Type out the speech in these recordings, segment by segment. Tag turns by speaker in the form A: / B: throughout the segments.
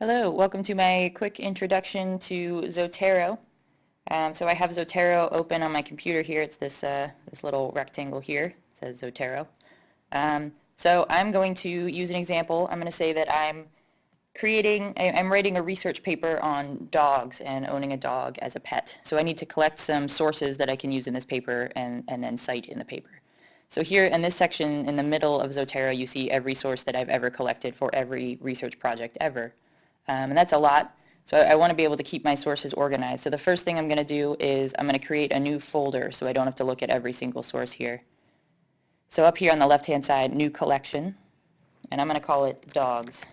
A: Hello, welcome to my quick introduction to Zotero. So I have Zotero open on my computer here. It's this little rectangle here. It says Zotero. So I'm going to use an example. I'm going to say that I'm writing a research paper on dogs and owning a dog as a pet. So I need to collect some sources that I can use in this paper and then cite in the paper. So here in this section in the middle of Zotero, you see every source that I've ever collected for every research project ever. And that's a lot. So I want to be able to keep my sources organized. So the first thing I'm going to do is I'm going to create a new folder so I don't have to look at every single source here. So up here on the left-hand side, new collection, and I'm going to call it dogs.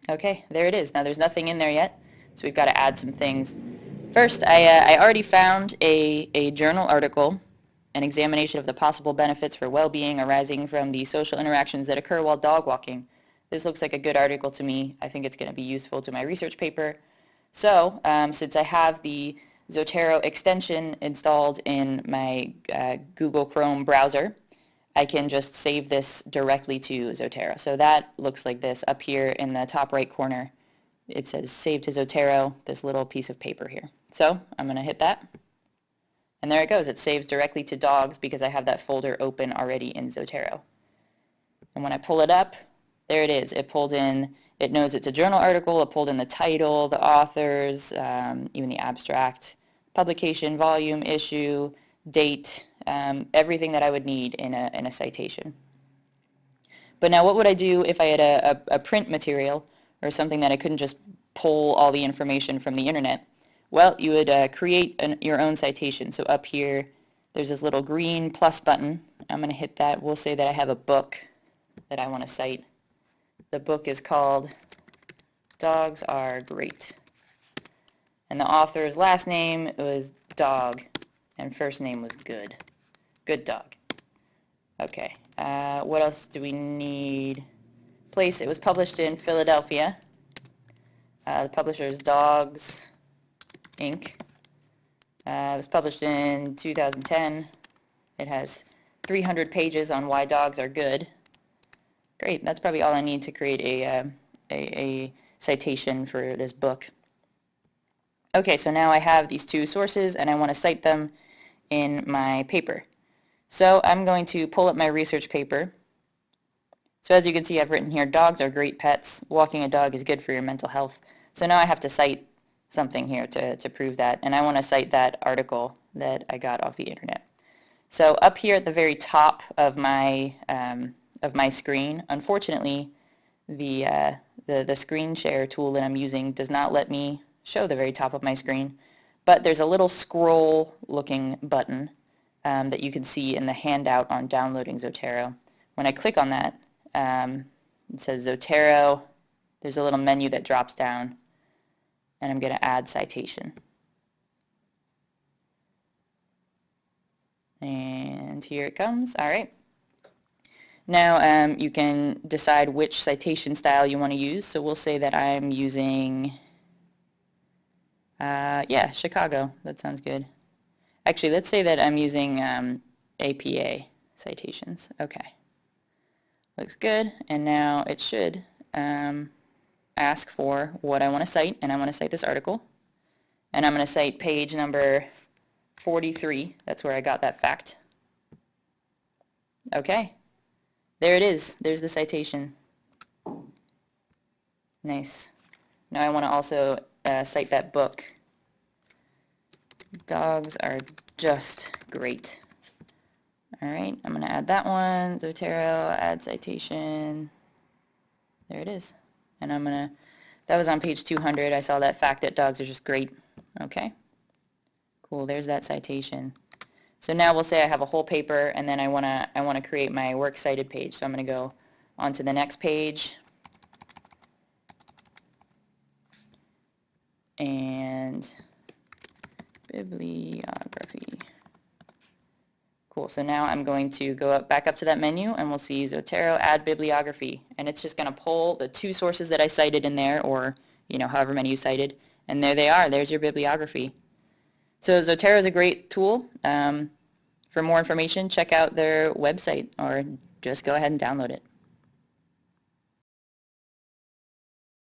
A: Okay, there it is. Now there's nothing in there yet, so we've got to add some things. First, I already found a journal article, an examination of the possible benefits for well-being arising from the social interactions that occur while dog walking. This looks like a good article to me. I think it's going to be useful to my research paper. So since I have the Zotero extension installed in my Google Chrome browser, I can just save this directly to Zotero. So that looks like this up here in the top right corner. It says save to Zotero, this little piece of paper here. So I'm going to hit that. And there it goes. It saves directly to dogs because I have that folder open already in Zotero. And when I pull it up, there it is. It pulled in, it knows it's a journal article. It pulled in the title, the authors, even the abstract, publication, volume, issue, date, everything that I would need in a citation. But now what would I do if I had a print material or something that I couldn't just pull all the information from the internet? Well, you would create your own citation. So up here, there's this little green plus button. I'm going to hit that. We'll say that I have a book that I want to cite. The book is called Dogs Are Great. And the author's last name was Dog, and first name was Good. Good Dog. Okay, what else do we need? Place, it was published in Philadelphia. The publisher is Dogs, Inc. It was published in 2010. It has 300 pages on why dogs are good. Great, that's probably all I need to create a citation for this book. Okay, so now I have these two sources and I want to cite them in my paper. So I'm going to pull up my research paper. So as you can see, I've written here, dogs are great pets. Walking a dog is good for your mental health. So now I have to cite something here to prove that, and I want to cite that article that I got off the internet. So up here at the very top of my screen, unfortunately, the screen share tool that I'm using does not let me show the very top of my screen, but there's a little scroll looking button that you can see in the handout on downloading Zotero. When I click on that, it says Zotero. There's a little menu that drops down, and I'm going to add citation. And here it comes. All right. Now you can decide which citation style you want to use. So we'll say that I'm using, yeah, Chicago. That sounds good. Actually, let's say that I'm using APA citations. Okay. Looks good. And now it should ask for what I want to cite, and I want to cite this article. And I'm going to cite page number 43. That's where I got that fact. Okay. There it is. There's the citation. Nice. Now I want to also cite that book. Dogs Are Just Great. All right, I'm going to add that one. Zotero, add citation. There it is. And I'm going to, that was on page 200. I saw that fact that dogs are just great. Okay. Cool, there's that citation. So now we'll say I have a whole paper, and then I want to create my works cited page. So I'm going to go on to the next page. And bibliography. Cool, so now I'm going to go back up to that menu, and we'll see Zotero, add bibliography. And it's just going to pull the two sources that I cited in there, or however many you cited. And there they are. There's your bibliography. So Zotero is a great tool. For more information, check out their website, or just go ahead and download it.